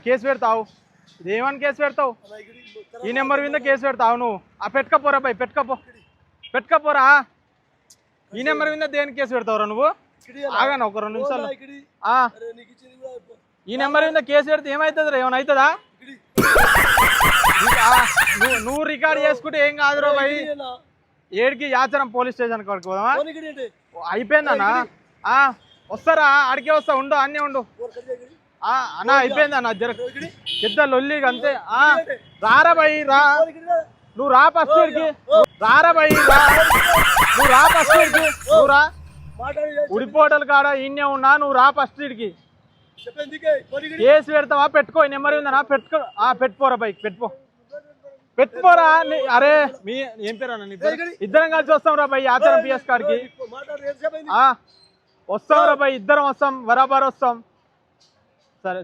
Case పెడతావు. ఇదేమని case పెడతావు? ఈ నెంబర్ మీద కేసు పెడతావు నువ్వు. పెట్టుకపోరా బై, పెట్టుకపోరా. ఈ నెంబర్ మీద దేనికి కేసు పెడతావురా నువ్వు? ఆగాను ఒక 2 నిమిషాలు. ఈ నెంబర్ మీద కేసు పెడితే ఏమవుతుంది? ఏమైనా అవుతుందా? నువ్వు రికార్డ్ చేసుకుంటే ఏం కాదురా బై. ఏడికి యాచరం పోలీస్ స్టేషన్ కాడికి పోదామా? అయిపోయిందన్నా. వస్తారా? అడిగే వస్తా. ఉండు, అన్నీ ఉండు అన్నా. అయిపోయిందన్నా, పెద్ద లొల్లి అంతే. రారా బై, రా. నువ్వు రా ఫస్ట్ ఇడికి. రారా బై, రా. నువ్వు రా ఫస్ట్ ఇడికి. నువ్వు రా. ఉడిపోటలు కాడ ఇన్నే ఉన్నా. నువ్వు రా ఫస్ట్ ఇడికి. కేసు పెడతావా? పెట్టుకో. ఈ నెంబర్ ఉందనా? పెట్టుకోరా బైక్, పెట్టుకోరా. అరే ఏం పేరు అన్న? ఇద్దరం కలిసి వస్తాం రా బై ఆచారం పిఎస్ కాడికి. వస్తాం రా బై, ఇద్దరం వస్తాం, బరాబర్ వస్తాం. సరే.